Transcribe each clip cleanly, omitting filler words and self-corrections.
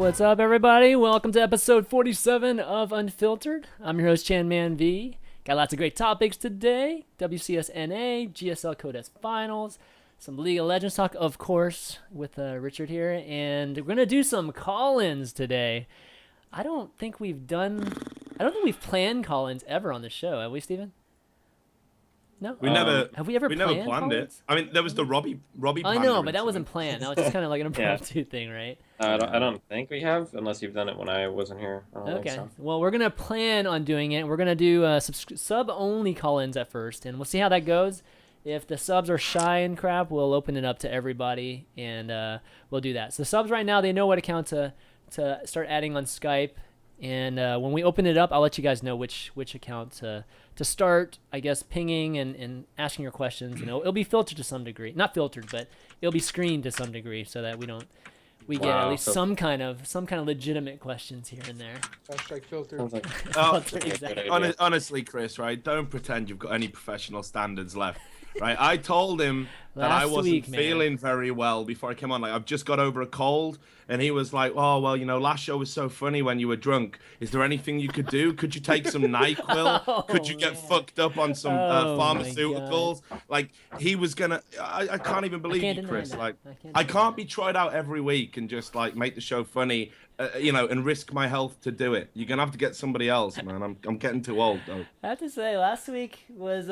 What's up, everybody? Welcome to episode 47 of Unfiltered. I'm your host, ChanManV. Got lots of great topics today. WCSNA, GSL CEST Finals, some League of Legends talk, of course, with Richard here. And we're going to do some call-ins today. I don't think we've planned call-ins ever on the show. Have we, Steven? No? Have we ever planned it? I mean, there was the Robbie I know, but that wasn't planned. That was just kind of like an impromptu thing, right? I don't think we have, unless you've done it when I wasn't here. I don't think Okay. so. Well, we're going to plan on doing it. We're going to do sub-only call-ins at first, and we'll see how that goes. If the subs are shy and crap, we'll open it up to everybody, and we'll do that. So subs right now, they know what account to start adding on Skype. And when we open it up, I'll let you guys know which account to start, I guess, pinging and asking your questions. You know, it'll be filtered to some degree. Not filtered, but it'll be screened to some degree so that we get at least some kind of legitimate questions here and there. Hashtag filter. Exactly. Honestly, Chris, right? Don't pretend you've got any professional standards left. Right, I told him that I wasn't feeling very well before I came on. Like, I've just got over a cold, and he was like, "Oh, well, you know, last show was so funny when you were drunk. Is there anything you could do? Could you take some NyQuil? Could you get fucked up on some pharmaceuticals?" Like, he was gonna. I can't even believe you, Chris. Like, I can't be tried out every week and just like make the show funny, you know, and risk my health to do it. You're gonna have to get somebody else, man. I'm getting too old, though. I have to say, last week was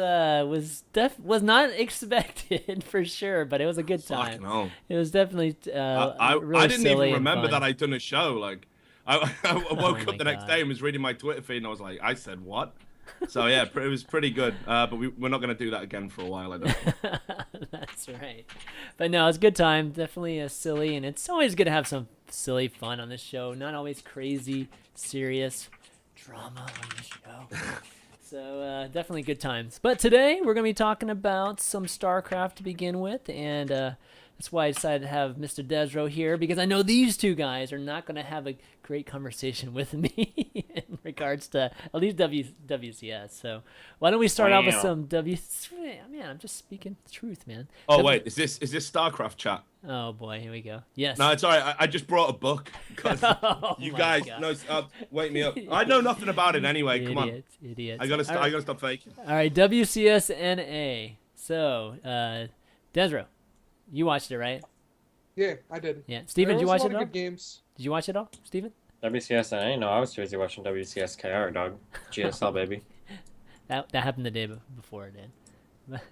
not expected for sure, but it was a good time. It was definitely really I didn't silly even remember and fun. that I'd done a show. Like, I woke up the next day and was reading my Twitter feed, and I was like, I said what? So yeah, it was pretty good. But we're not going to do that again for a while, I don't think. That's right. But no, it's a good time. Definitely silly, and it's always good to have some silly fun on this show. Not always crazy, serious drama on the show. So definitely good times. But today we're going to be talking about some StarCraft to begin with, and that's why I decided to have Mr. desRow here, because I know these two guys are not going to have a great conversation with me in regards to at least WCS. So why don't we start out with some Man, I'm just speaking the truth, man. Oh wait, is this StarCraft chat? Oh boy, here we go. Yes. No, it's all right. I just brought a book because you guys. God. No, wake me up. I know nothing about it anyway. Come on. Idiots. I gotta stop faking. All right, WCSNA. So, desRow, you watched it, right? Yeah, I did. Yeah, Steven, did you watch it all? Good games. Did you watch it all, Steven? WCSNA? No, I was too busy watching WCSKR, dog. GSL, baby. That happened the day before it did.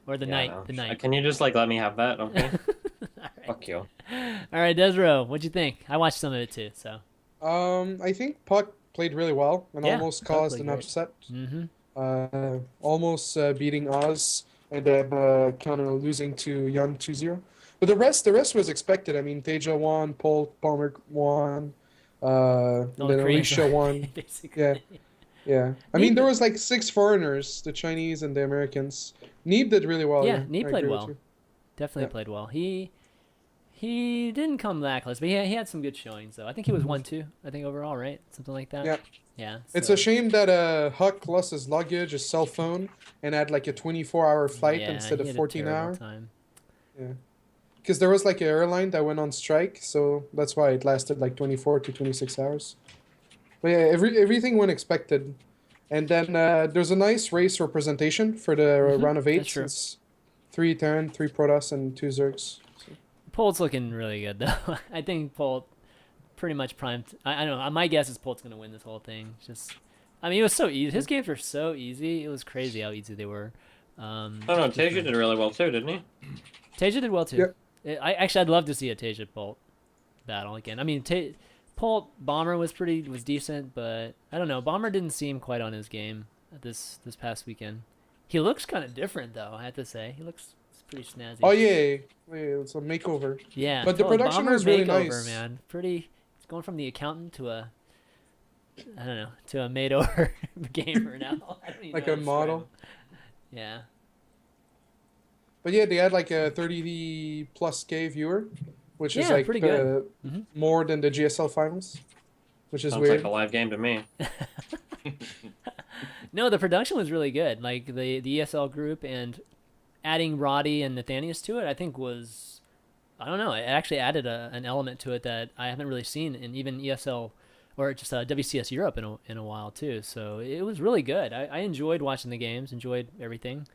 Or the night. Can you just, let me have that, okay? Right. Fuck you. All right, desRow, what'd you think? I watched some of it, too, so. I think Puck played really well and almost caused an upset. Mm-hmm. Almost beating Oz and then kind of losing to Young 2-0. But the rest was expected. I mean, Teja won, Paul Palmer won, and then Alicia won. Basically. Yeah. I mean, there was 6 foreigners, the Chinese and the Americans. Neeb did really well. Yeah, Neeb played well. Definitely played well. He didn't come lackless, but he had some good showings, though. I think he was 1-2, I think, overall, right? Something like that. Yeah. Yeah. It's a shame that Huck lost his luggage, his cell phone, and had a 24-hour flight instead of 14-hour. Yeah. Because there was an airline that went on strike, so that's why it lasted 24 to 26 hours. But yeah, everything went expected. And then there's a nice race representation for the round of 8. It's 3 Terran, 3 Protoss, and 2 Zergs. So. Polt's looking really good, though. I think Polt pretty much primed. I don't know. My guess is Polt's going to win this whole thing. I mean, it was so easy. His games were so easy. It was crazy how easy they were. I don't know. Teja did really well, too, didn't he? Teja did well, too. Yep. I'd love to see a Teja Polt battle again. I mean, Polt Bomber was decent, but I don't know. Bomber didn't seem quite on his game this past weekend. He looks kind of different, though, I have to say. He looks pretty snazzy. Oh, yeah. It's a makeover. Yeah. But the production Bomber was really makeover, nice. Man. It's going from the accountant to a made-over gamer now. I don't even know a model. Yeah. But yeah, they had a 30+K viewer, which is pretty good. More than the GSL Finals, which is Sounds weird. like a live game to me. No, the production was really good. The ESL group and adding Roddy and Nathanius to it, I think was I don't know. It actually added an element to it that I haven't really seen in even ESL or just WCS Europe in a while too. So it was really good. I enjoyed watching the games, enjoyed everything.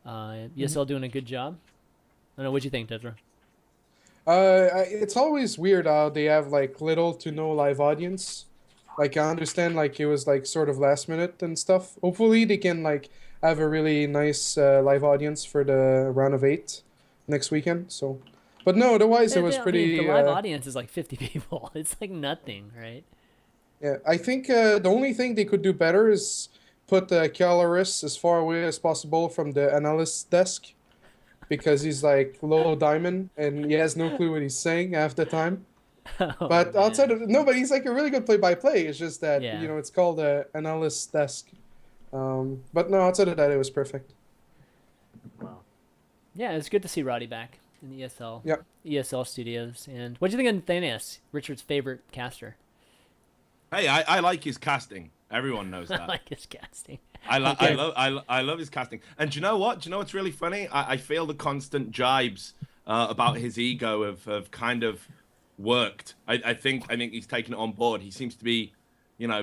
ESL doing a good job. I don't know. What'd you think, desRow? It's always weird how they have like little to no live audience. Like I understand like it was like sort of last minute and stuff. Hopefully they can like have a really nice live audience for the round of 8 next weekend. So, but no, otherwise it was pretty. The live audience is like 50 people. It's like nothing, right? Yeah, I think the only thing they could do better is put Caloris as far away as possible from the analyst desk, because he's like low diamond and he has no clue what he's saying half the time. Oh, but man. outside of no, but he's like a really good play-by-play. It's just that Yeah. it's called analyst desk. But no, outside of that, it was perfect. Wow. Yeah, it's good to see Roddy back in the ESL studios. And what do you think of Thanias, Richard's favorite caster? Hey, I like his casting. Everyone knows that. I like his casting. I love his casting. And do you know what? Do you know what's really funny? I feel the constant jibes about his ego have kind of worked. I think he's taken it on board. He seems to be,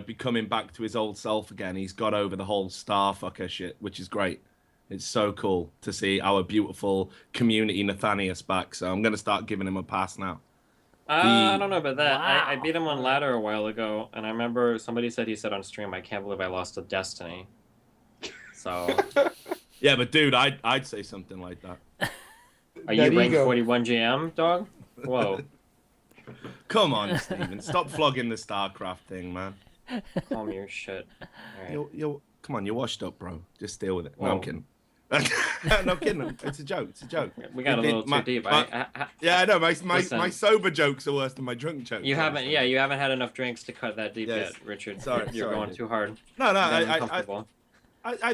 becoming back to his old self again. He's got over the whole star fucker shit, which is great. It's so cool to see our beautiful community Nathanias back. So I'm gonna start giving him a pass now. I don't know about that. Wow. I beat him on ladder a while ago, and I remember somebody said on stream, "I can't believe I lost to Destiny." So. Yeah, but dude, I'd say something like that. Are you ranked 41 GM, dog? Whoa. Come on, Steven. Stop flogging the StarCraft thing, man. Calm your shit. All right. Come on, you're washed up, bro. Just deal with it. No, Whoa. I'm kidding. No, I'm kidding. It's a joke. It's a joke. We got a little too deep. Yeah, I know. My Listen. sober jokes are worse than my drunk jokes. You haven't had enough drinks to cut that deep Yes. yet, Richard. Sorry, You're going dude. too hard. No, You're getting I uncomfortable.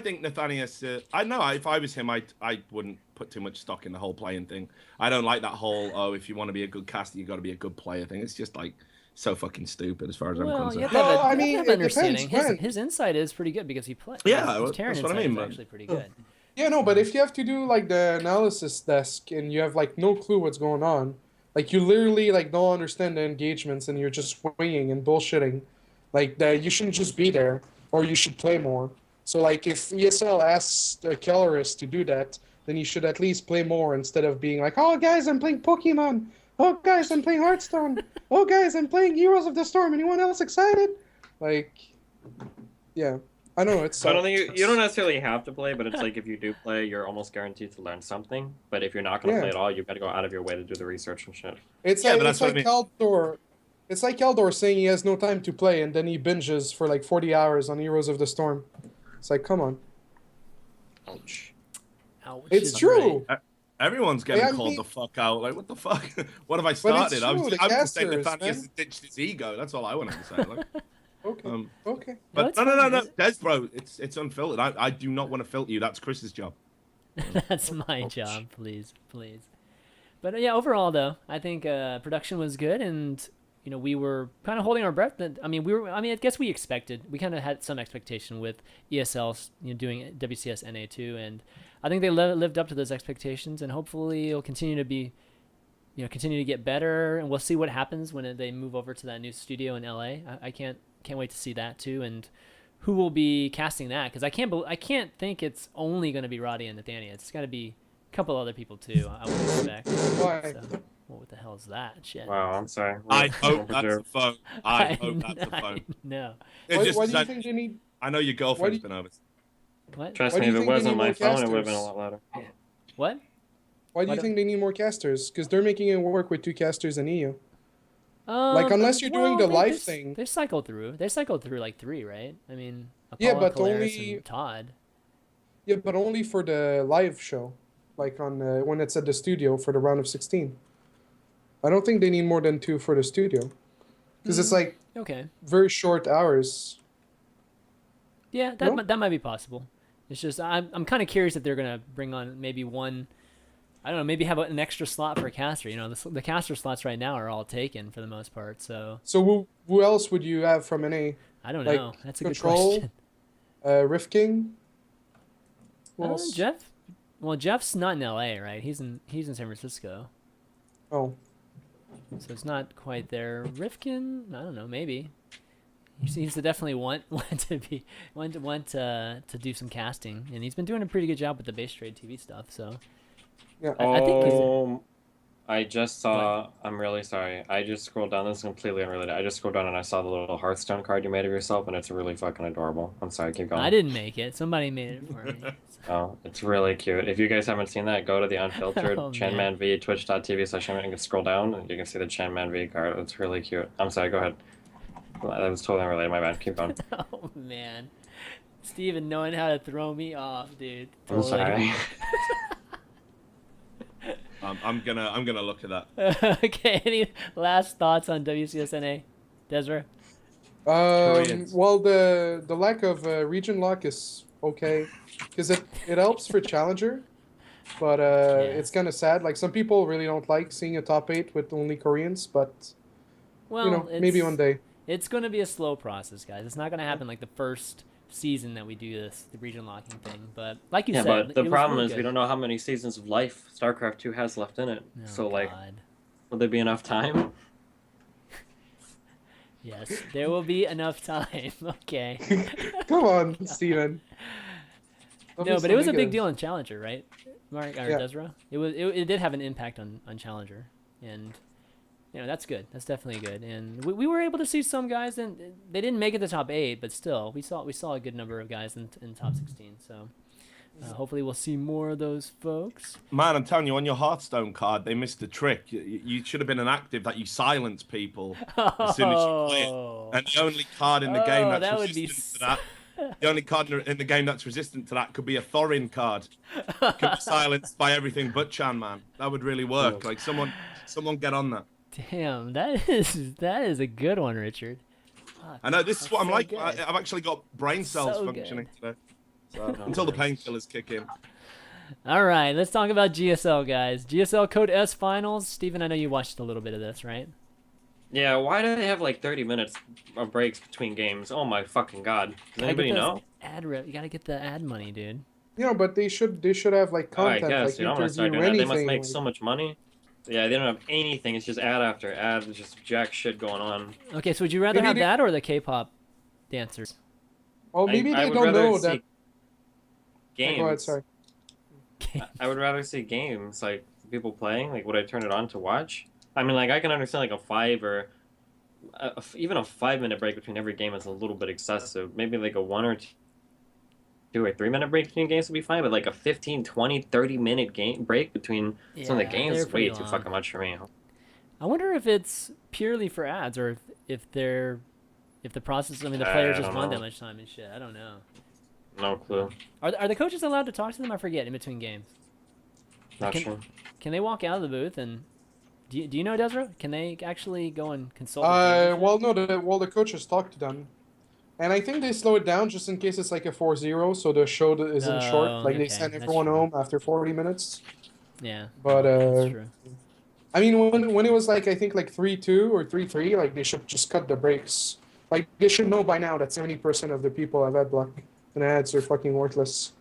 think Nathanias. I know if I was him, I wouldn't put too much stock in the whole playing thing. I don't like that whole if you want to be a good caster, you got to be a good player thing. It's just like so fucking stupid as far as I'm Well, concerned. you have to have, Well, I you mean, have to have it depends understanding. when. His insight is pretty good because he plays. Yeah, his Terran that's what I insight mean, is man. actually pretty good. Yeah, no, but if you have to do like the analysis desk and you have like no clue what's going on, like you literally like don't understand the engagements and you're just swinging and bullshitting, like that you shouldn't just be there, or you should play more. So like if ESL asks the Kellerist to do that, then you should at least play more instead of being like, oh guys, I'm playing Pokemon. Oh guys, I'm playing Hearthstone. Oh guys, I'm playing Heroes of the Storm. Anyone else excited? Like, yeah. I know it's. I don't think you don't necessarily have to play, but it's like if you do play, you're almost guaranteed to learn something. But if you're not going to play at all, you've got to go out of your way to do the research and shit. It's Yeah, like but it's that's like what Kaldor. It's like Kaldor saying he has no time to play and then he binges for like 40 hours on Heroes of the Storm. It's like, come on. Ouch. Ouch It's is true. right. Everyone's getting I called mean- the fuck out. Like, what the fuck? What have I But it's started? I true, was the just saying casters, Nathanias man. has ditched his ego. That's all I wanted to say. Like, Okay. Okay. No, but it's no, fine. Des, bro, it's unfiltered. I do not want to filter you. That's Chris's job. That's my job, please. But yeah, overall though, I think production was good, and we were kind of holding our breath. I guess we expected. We kind of had some expectation with ESL, doing WCS NA2, and I think they lived up to those expectations, and hopefully it'll continue to be, continue to get better, and we'll see what happens when they move over to that new studio in LA. I can't wait to see that too, and who will be casting that, because I can't think it's only going to be Roddy and Nathaniel. It's got to be a couple other people too. I would expect. Why? So, what the hell is that shit? Wow, I'm sorry. I hope that's the phone. I hope that's the I phone. know. Why do you think they need? I know your girlfriend's been over. What? Trust Why me, do if you it think they wasn't need my more phone, it would have been a casters? lot louder. What? Why do you think they need more casters? Because they're making it work with 2 casters in EU. Like unless you're doing the live thing. They cycled through. They cycled through like 3, right? I mean, Yeah, Apollo, but Polaris, only- and Todd. Yeah, but only for the live show, like on when it's at the studio for the round of 16. I don't think they need more than 2 for the studio, because it's like Okay. very short hours. Yeah, that No? that might be possible. It's just I'm kind of curious if they're gonna bring on maybe one. I don't know. Maybe have an extra slot for a caster. The caster slots right now are all taken for the most part. So So who else would you have from NA? I don't Like, know. That's a Control, good question. Rift King. Who else? Jeff. Well, Jeff's not in LA, right? He's in San Francisco. Oh. So it's not quite there. Rifkin, I don't know, maybe. He seems to definitely want to do some casting, and he's been doing a pretty good job with the base trade TV stuff. So Yeah. I think he's. I just saw. I'm really sorry. I just scrolled down. This is completely unrelated. I just scrolled down and I saw the little Hearthstone card you made of yourself, and it's really fucking adorable. I'm sorry. Keep going. I didn't make it. Somebody made it for me. Oh, it's really cute. If you guys haven't seen that, go to the Unfiltered Oh, ChanManV twitch.tv/, and scroll down, and you can see the ChanManV card. It's really cute. I'm sorry. Go ahead. That was totally unrelated. My bad. Keep going. Oh man, Steven knowing how to throw me off, dude. I'm sorry. I'm gonna look at that. Okay. Any last thoughts on WCSNA, desRow? Well, the lack of region lock is okay, because it helps for challenger, but it's kind of sad. Like some people really don't like seeing a top 8 with only Koreans, but Well, maybe one day. It's going to be a slow process, guys. It's not going to happen like the first season that we do the region locking thing. But like you said, but the problem is good. we don't know how many seasons of life StarCraft 2 has left in it. Oh, so like, God. will there be enough time? Yes, there will be enough time. Okay. Come on, Steven. No, but it was a big deal in Challenger, right, Mark or Yeah. desRow? It did have an impact on Challenger, and that's good. That's definitely good. And we were able to see some guys, and they didn't make it to top 8, but still, we saw a good number of guys in top 16. So hopefully we'll see more of those folks. Man, I'm telling you, on your Hearthstone card, they missed a trick. You should have been an active that you silence people as soon as you play it. And the only card in the game that's resistant to that. The only card in the game that's resistant to that could be a Thorin card. Could be silenced by everything but ChanMan. That would really work. Like someone get on that. Damn, that is a good one, Richard. Fuck, I know this is what I'm so like. good. I've actually got brain cells So functioning good. today. So, until the painkillers kick in. All right, let's talk about GSL, guys. GSL Code S Finals. Steven, I know you watched a little bit of this, right? Yeah, why do they have like 30 minutes of breaks between games? Oh my fucking god. Does anybody know? You gotta get the ad money, dude. But they should have like content, I guess, like I'm gonna start interview or doing that. anything. They must make like- so much money. Yeah, they don't have anything. It's just ad after ad. There's just jack shit going on. Okay, so would you rather Maybe have they- that or the K-pop dancers? Oh, maybe I they would don't rather know see that. games. Go ahead, sorry. I would rather see games, like people playing. Like, would I turn it on to watch? I mean, like I can understand like a 5 or even a 5-minute break between every game is a little bit excessive. Maybe like a 1 or 2 or 3-minute break between games would be fine, but like a 15, 20, 30-minute game break between some of the games they're is way pretty too long. fucking much for me. I wonder if it's purely for ads or if the process. I mean, the players I just don't want know. that much time and shit. I don't know. No clue. Are the coaches allowed to talk to them? I forget in between games. Not Can- sure. Can they walk out of the booth and? Do you know, desRow? Can they actually go and consult? with teams and Well, no, the coaches talk to them. And I think they slow it down just in case it's like a 4-0, so the show isn't short. Oh, Like they okay, send that's everyone true. home after 40 minutes. shit? Yeah, But that's true. I mean, when it was like I think like 3-2 or 3-3, like they should just cut the breaks. Like they should know by now that 70% of the people have ad block and ads are fucking worthless.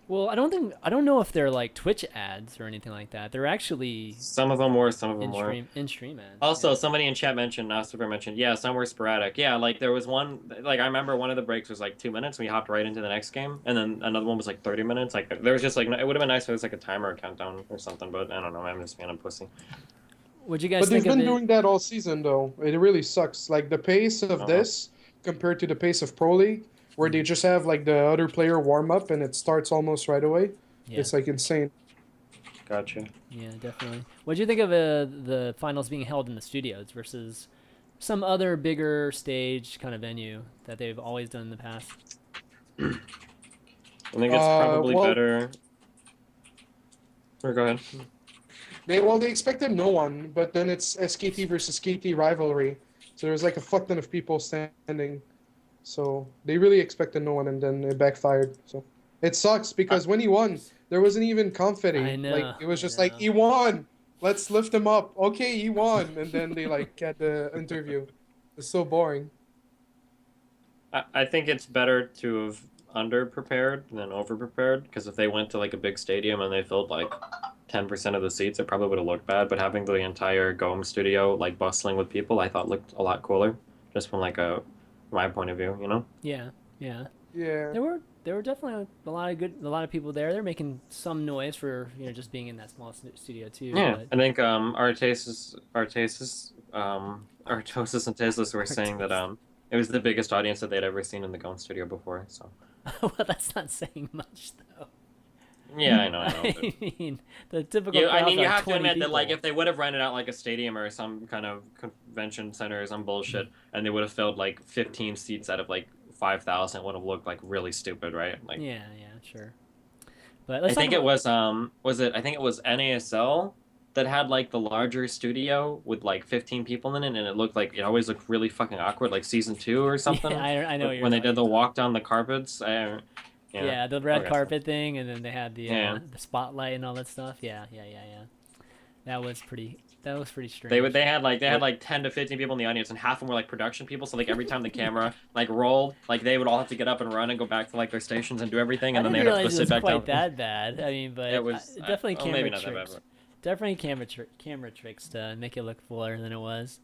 Well, I don't know if they're like Twitch ads or anything like that. They're actually Some of them were, some of them were. in stream ads. Also, yeah. somebody in chat mentioned, Super mentioned, yeah, some were sporadic. Yeah, like there was one, like I remember one of the breaks was like 2 minutes, and we hopped right into the next game, and then another one was like 30 minutes. Like there was just like, it would have been nice if it was like a timer or countdown or something, but I don't know, I'm just being a pussy. What'd you guys But they've think of been it? doing that all season though. It really sucks. Like the pace of this compared to the pace of Pro League, where they just have like the other player warm up and it starts almost right away. Yeah. It's like insane. Gotcha. Yeah, definitely. What do you think of the finals being held in the studios versus some other bigger stage kind of venue that they've always done in the past? I think it's probably well- better. Or go ahead. They expected no one, but then it's SKT versus KT rivalry. So there's like a fuck ton of people standing. So they really expected no one, and then it backfired. So it sucks because when he won, there wasn't even confetti. I know, Like it was just I like know. he won. Let's lift him up. Okay, he won, and then they like had the interview. It's so boring. I think it's better to have under prepared than over prepared, because if they went to like a big stadium and they filled like 10% of the seats, it probably would have looked bad. But having the entire Gome studio like bustling with people, I thought looked a lot cooler, just from like my point of view, you know? Yeah, yeah. Yeah. There were definitely a lot of people there. They're making some noise for just being in that small studio too. Yeah, But... I think Artasis and Tasteless were saying that it was the biggest audience that they'd ever seen in the Gone studio before. So. Well, that's not saying much though. Yeah, I know. I mean, the typical. Yeah, I mean, you have to admit people. that, like, if they would have rented out like a stadium or some kind of convention center or some bullshit, and they would have filled like 15 seats out of like 5,000, it would have looked like really stupid, right? Like, yeah, sure. But I think it was I think it was NASL that had like the larger studio with like 15 people in it, and it always looked really fucking awkward, like season 2 or something. Yeah, I know when they did the walk down the carpets. Yeah, the red carpet thing, and then they had the spotlight and all that stuff. Yeah. That was pretty strange. They had like 10 to 15 people in the audience, and half of them were like production people. So like every time the camera like rolled, like they would all have to get up and run and go back to like their stations and do everything, and then they would have to sit back down. It was quite that bad. I mean, but it was definitely camera tricks. That bad, definitely camera tricks to make it look fuller than it was.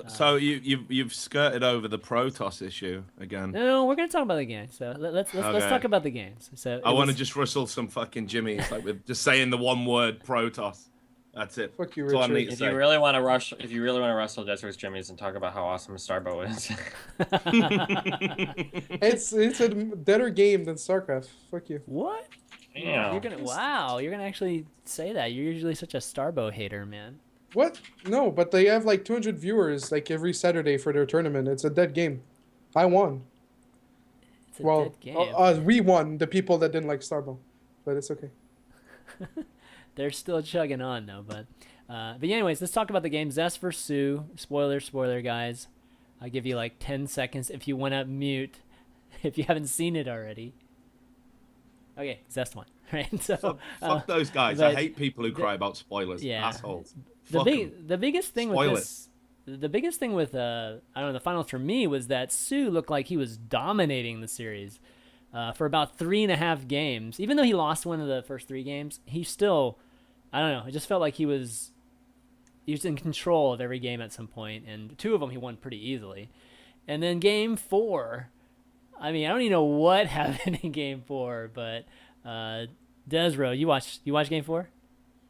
So you've skirted over the Protoss issue again. No, we're gonna talk about the game. So let's talk about the games. So I want to just rustle some fucking jimmies, like with just saying the one word Protoss. That's it. Fuck you, Richard. If you really want to wrestle Desro's Jimmy's and talk about how awesome Starbow is. It's a better game than StarCraft. Fuck you. What? Yeah. You're gonna actually say that. You're usually such a Starbow hater, man. What? No, but they have like 200 viewers like every Saturday for their tournament. It's a dead game. I won. It's a dead game. We won. The people that didn't like Starbow, but it's okay. They're still chugging on though, but anyways, let's talk about the game. Zest vs. Sue. Spoiler, guys. I'll give you like 10 seconds if you want to mute, if you haven't seen it already. Okay, Zest won. Right. So fuck those guys. I hate people who cry about spoilers. Yeah. Assholes. The biggest thing with this, the biggest thing with I don't know, the finals for me was that Sue looked like he was dominating the series for about 3.5 games. Even though he lost one of the first 3 games, he still, I don't know, it just felt like he was in control of every game at some point, and 2 of them he won pretty easily. And then game 4, I mean, I don't even know what happened in game 4, but desRow, you watch game 4?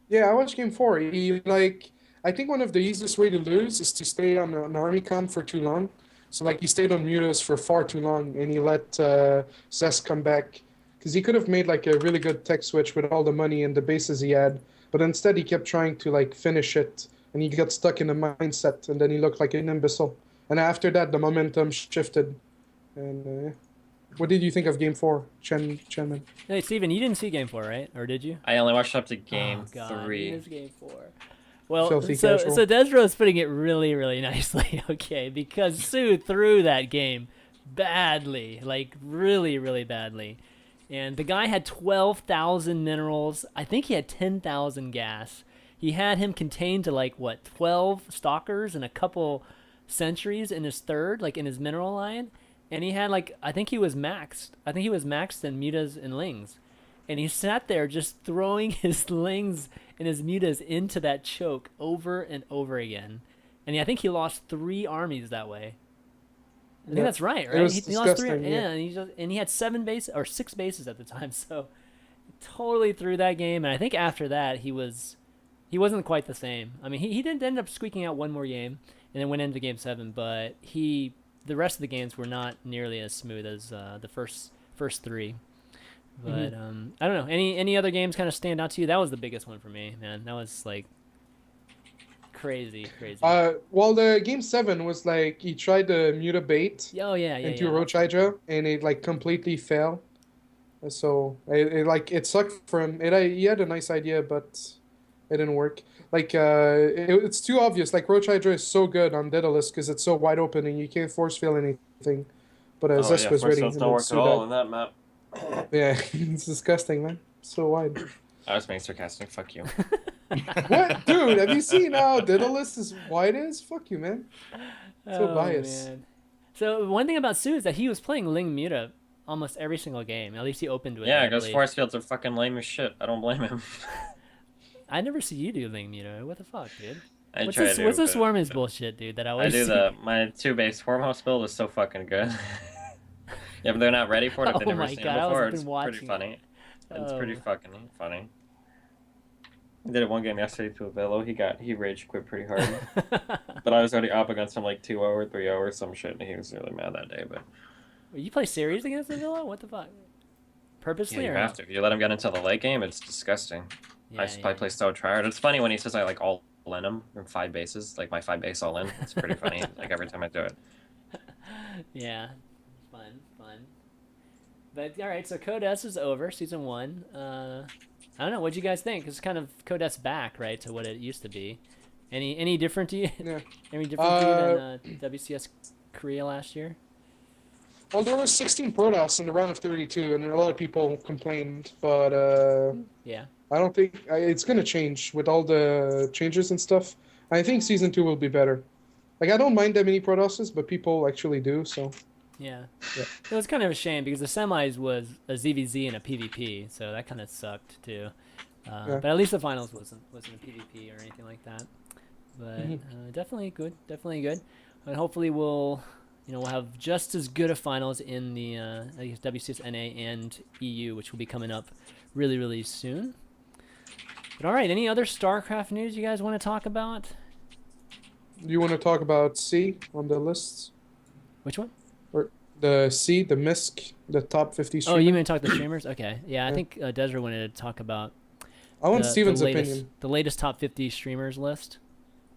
Yeah, I watched game 4. I think one of the easiest way to lose is to stay on an army con for too long. So he stayed on Mutas for far too long, and he let CEST come back, because he could have made like a really good tech switch with all the money and the bases he had, but instead he kept trying to finish it, and he got stuck in a mindset, and then he looked like an imbecile. And after that, the momentum shifted. And what did you think of game 4, ChanManV? Hey, Steven, you didn't see game 4, right? Or did you? I only watched up to game 3. It is game 4. Well, so casual. desRow is putting it really, really nicely, okay? Because Sue threw that game badly, like really, really badly. And the guy had 12,000 minerals. I think he had 10,000 gas. He had him contained to 12 stalkers and a couple sentries in his third, in his mineral line. And he had I think he was maxed. I think he was maxed in mutas and lings. And he sat there just throwing his lings and his mutas into that choke over and over again. And I think he lost 3 armies that way. I think that's right? It was he lost 3. yeah. And he had 6 bases at the time. So totally threw that game. And I think after that he wasn't quite the same. I mean, he did end up squeaking out one more game and then went into game 7. But the rest of the games were not nearly as smooth as the first 3. But I don't know. Any other games kind of stand out to you? That was the biggest one for me, man. That was crazy. Well, the game 7 was he tried to mute a bait. Into Roach Hydra, and it completely failed. So it sucked for him. He had a nice idea, but it didn't work. It's too obvious. Roach Hydra is so good on Daedalus because it's so wide open and you can't force fill anything. But Zest was ready. Don't work at all on that map. Yeah, it's disgusting, man. So wide. I was being sarcastic. Fuck you. What, dude? Have you seen how Daedalus is wide is? Fuck you, man. So biased. Man. So one thing about Sue is that he was playing Ling Muta almost every single game. At least he opened with. Yeah, because force fields are fucking lame as shit. I don't blame him. I never see you do Ling Muto. What the fuck, dude? I What's try this? to, What's this but Swarm is bullshit, dude? That I I always do see. my 2-base farmhouse build is so fucking good. Yeah, but they're not ready for it if they've Oh never my seen god, it I before. was It's been pretty watching funny. It's Oh. pretty fucking funny. I did it one game yesterday to a Velo. He rage quit pretty hard. But I was already up against him like 2 hours, 3 hours, some shit, and he was really mad that day. But You play series against the Villa? What the fuck? Purposely yeah, you or have no? to. If you let him get into the late game, it's disgusting. I play so tryhard. It's funny when he says I like all in him from 5 bases, like my 5 base all in. It's pretty funny. Like every time I do it. Yeah, fun. But all right, so Code S is over, season 1. I don't know. What'd you guys think? It's kind of Code S back, right, to what it used to be. Any different to you? Yeah. Any different to you than WCS Korea last year? Well, there was 16 protests in the round of 32, and a lot of people complained, but Yeah. I don't think it's gonna change with all the changes and stuff. I think season 2 will be better. Like, I don't mind that many protests, but people actually do. So Yeah. It was kind of a shame because the semis was a ZVZ and a PvP, so that kind of sucked too. Yeah. But at least the finals wasn't a PvP or anything like that. But definitely good, and hopefully we'll have just as good a finals in the I guess WCS NA and EU, which will be coming up really, really soon. But all right, any other StarCraft news you guys want to talk about? You want to talk about C on the lists? Which one? Or the C, the MISC, the top 50 streamers? Oh, you meant talk the streamers? Okay, yeah, I think desRow wanted to talk about. I want Steven's opinion. The latest top 50 streamers list.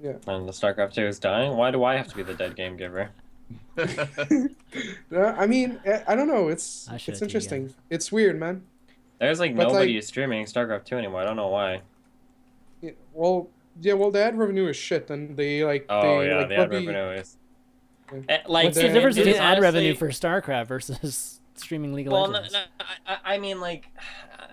Yeah. And the StarCraft 2 is dying. Why do I have to be the dead game giver? I mean, I don't know. It's should've interesting. TDM. It's weird, man. There's like But, nobody like- streaming StarCraft 2 anymore. I don't know why. Well, the ad revenue is shit, and they like. Oh they, yeah, like, the ad probably- revenue is. Yeah. Like What's the then- difference it between is ad revenue honestly- for StarCraft versus streaming League of Well, no, Legends? I mean, like,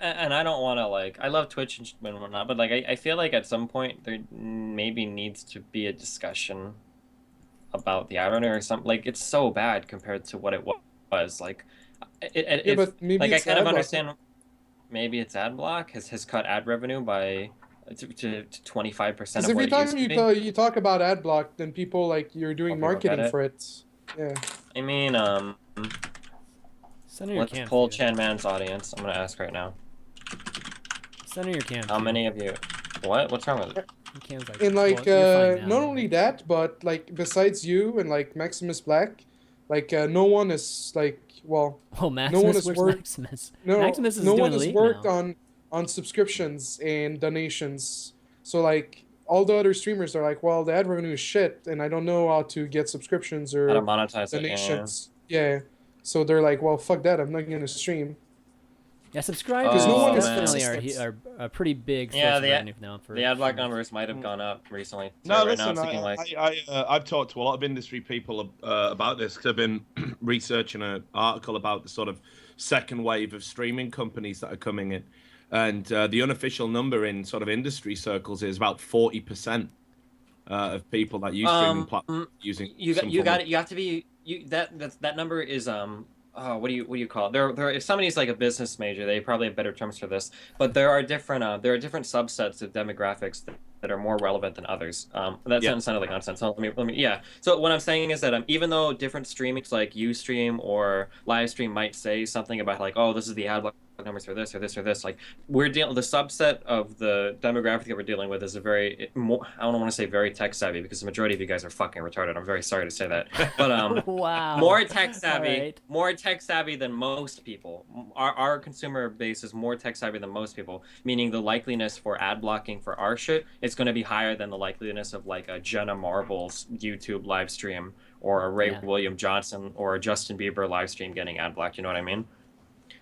and I don't want to, like, I love Twitch and whatnot, but, like, I feel like at some point there maybe needs to be a discussion about the ad revenue or something. Like, it's so bad compared to what it was. Like, but maybe like, I it's kind ad of block. understand maybe it's ad block has cut ad revenue by to 25% Because of what every it time used to be. you talk about ad block, then people like you're doing People get marketing it. for it. Yeah. I mean, Center your let's cam. poll Steven. ChanMan's audience. I'm gonna ask right now. Center your cam. How Steven. many of you? What? What's wrong with it? Your cam's like, And like well, you're fine now. not only that, but like besides you and like Maximus Black, like no one is like Oh, Maximus, one has where's worked- Maximus? no Maximus is no doing one has League worked now. on subscriptions and donations. So like all the other streamers are like, well, the ad revenue is shit, and I don't know how to get subscriptions or How to monetize it? Yeah. donations. Yeah. So they're like, well, fuck that, I'm not gonna stream. Yeah, subscribers Because no one is definitely consistent. are a pretty big source Yeah, of revenue now. For The ad block streamers. numbers might have gone up recently. So No, right now listen, it's looking like I've talked to a lot of industry people about this because I've been researching an article about the sort of second wave of streaming companies that are coming in. And the unofficial number in sort of industry circles is about 40% of people that use streaming platforms using you some you form got of- it. You have to be that number is what do you call it? There if somebody's like a business major, they probably have better terms for this. But there are different subsets of demographics that are more relevant than others. That sounded like nonsense. So let me yeah. So what I'm saying is that even though different streamings like Ustream or Livestream might say something about like, oh, this is the ad block numbers for this or this or this, like we're dealing the subset of the demographic that we're dealing with is a very I don't want to say very tech savvy because the majority of you guys are fucking retarded. I'm very sorry to say that, but Wow. more tech savvy, Right. more tech savvy than most people. Our consumer base is more tech savvy than most people, meaning the likeliness for ad blocking for our shit is going to be higher than the likeliness of like a Jenna Marbles YouTube live stream or a Ray William Johnson or a Justin Bieber live stream getting ad blocked. You know what I mean?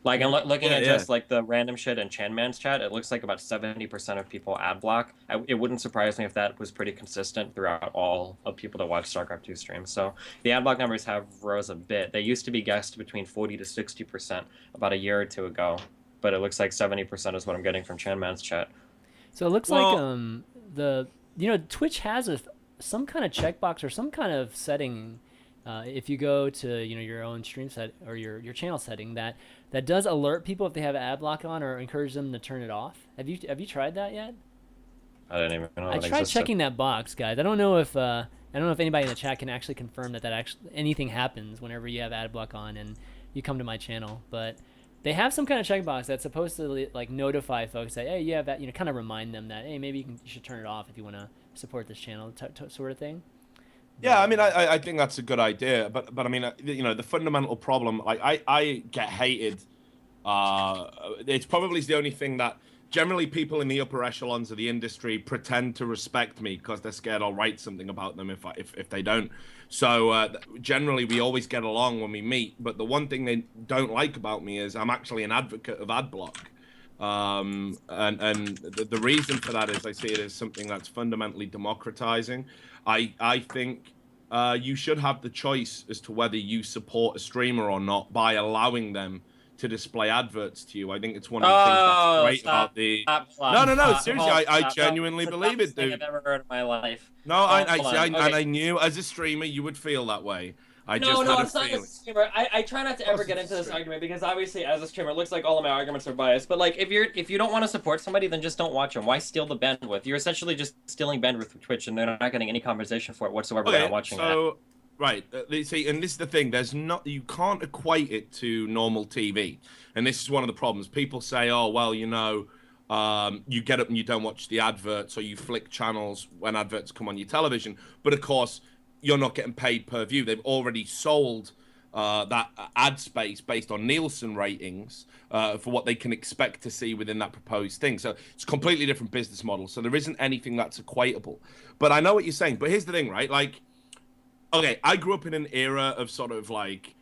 Like, I'm looking at just, like, the random shit in ChanMan's chat, it looks like about 70% of people ad block. It wouldn't surprise me if that was pretty consistent throughout all of people that watch StarCraft 2 streams. So the ad block numbers have rose a bit. They used to be guessed between 40 to 60% about a year or two ago, but it looks like 70% is what I'm getting from ChanMan's chat. So it looks like Twitch has some kind of checkbox or some kind of setting. If you go to your own stream set or your channel setting that does alert people if they have ad block on or encourage them to turn it off. Have you tried that yet? I didn't even know I that tried existed. checking that box, guys. I don't know if anybody in the chat can actually confirm that actually anything happens whenever you have ad block on and you come to my channel, but they have some kind of checkbox that's supposed to like notify folks that, hey, you have that, kind of remind them that, hey, maybe you should turn it off if you want to support this channel, sort of thing. Yeah, I mean, I think that's a good idea, but I mean, the fundamental problem, like I get hated. It's probably the only thing that generally people in the upper echelons of the industry pretend to respect me because they're scared I'll write something about them if they don't. So generally we always get along when we meet. But the one thing they don't like about me is I'm actually an advocate of ad block. And the reason for that is I see it as something that's fundamentally democratizing. I think you should have the choice as to whether you support a streamer or not by allowing them to display adverts to you. I think it's one of the things that's great about the. No, seriously, I genuinely believe it, dude. I've ever heard in my life. No, I knew as a streamer you would feel that way. No, it's not as a streamer. I try not to ever get into this argument because obviously as a streamer it looks like all of my arguments are biased. But like if you don't want to support somebody, then just don't watch them. Why steal the bandwidth? You're essentially just stealing bandwidth from Twitch, and they're not getting any compensation for it whatsoever by not watching that. Right, see, and this is the thing. You can't equate it to normal TV, and this is one of the problems. People say, "Oh, well, you get up and you don't watch the adverts, or you flick channels when adverts come on your television." But of course, you're not getting paid per view. They've already sold that ad space based on Nielsen ratings for what they can expect to see within that proposed thing. So it's a completely different business model. So there isn't anything that's equatable. But I know what you're saying. But here's the thing, right? Like. Okay, I grew up in an era of sort of like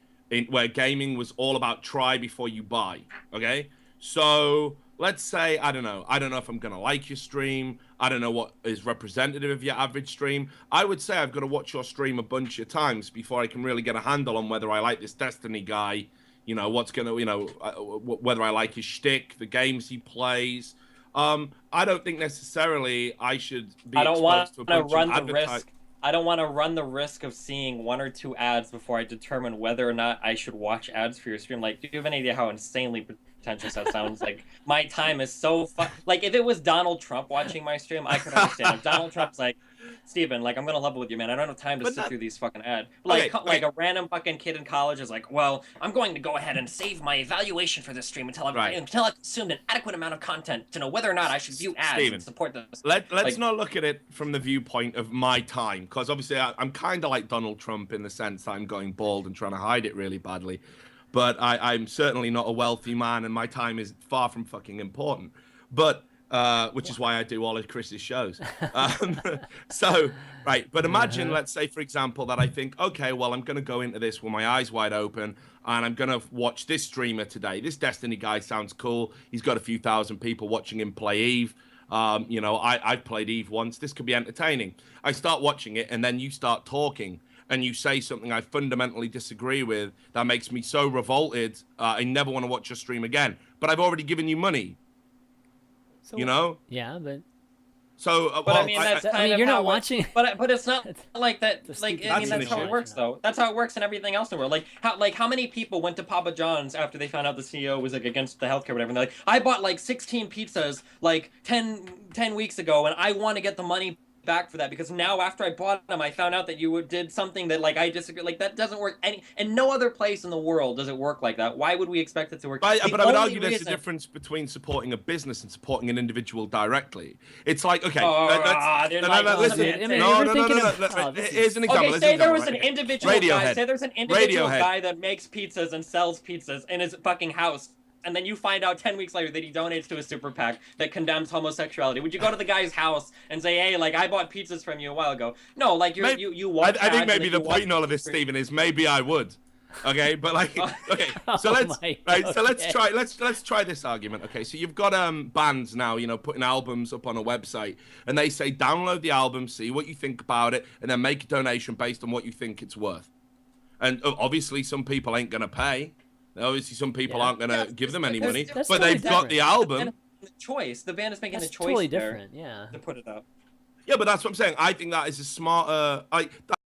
where gaming was all about try before you buy. Okay, so let's say I don't know if I'm gonna like your stream. I don't know what is representative of your average stream. I would say I've got to watch your stream a bunch of times before I can really get a handle on whether I like this Destiny guy. Whether I like his shtick, the games he plays. I don't think necessarily I should be. I don't want to run the risk. I don't want to run the risk of seeing 1 or 2 ads before I determine whether or not I should watch ads for your stream. Like, do you have any idea how insanely pretentious that sounds? Like, my time is so like, if it was Donald Trump watching my stream, I could understand. If Donald Trump's like, Steven, like, I'm gonna level with you, man. I don't have time to sit through these fucking ads. Like, like a random fucking kid in college is like, well, I'm going to go ahead and save my evaluation for this stream until I've consumed an adequate amount of content to know whether or not I should view ads and support this. Let's not look at it from the viewpoint of my time, because obviously I'm kind of like Donald Trump in the sense that I'm going bald and trying to hide it really badly. But I'm certainly not a wealthy man, and my time is far from fucking important. But which is why I do all of Chris's shows. But imagine, let's say, for example, that I think, okay, well, I'm going to go into this with my eyes wide open, and I'm going to watch this streamer today. This Destiny guy sounds cool. He's got a few thousand people watching him play Eve. I've played Eve once. This could be entertaining. I start watching it, and then you start talking, and you say something I fundamentally disagree with that makes me so revolted, I never want to watch your stream again. But I've already given you money. So, yeah, but I mean, that's kind of you're not watching. But it's not like that. Like, I mean, that's how it works, though. That's how it works in everything else in the world. How many people went to Papa John's after they found out the CEO was like against the healthcare, whatever? And they're like, I bought like 16 pizzas like 10 weeks ago, and I want to get the money back for that because now after I bought them, I found out that you did something that like I disagree. Like that doesn't work and no other place in the world does it work like that. Why would we expect it to work? But I would argue there's a difference between supporting a business and supporting an individual directly. It's like, okay, here's an example. Okay, say there was an individual guy. Say there's an individual guy that makes pizzas and sells pizzas in his fucking house. And then you find out 10 weeks later that he donates to a super PAC that condemns homosexuality. Would you go to the guy's house and say, hey, like, I bought pizzas from you a while ago? No, like, you watch I think maybe the point in all of this, Steven, is maybe I would. Okay, but like, okay, so let's try this argument. Okay, so you've got bands now, putting albums up on a website, and they say download the album, see what you think about it, and then make a donation based on what you think it's worth. And obviously, some people ain't gonna pay. Obviously, some people aren't going to give them any money, but totally they've got the album. The band is making the choice totally different, to put it up. Yeah, but that's what I'm saying. I think that is a smarter...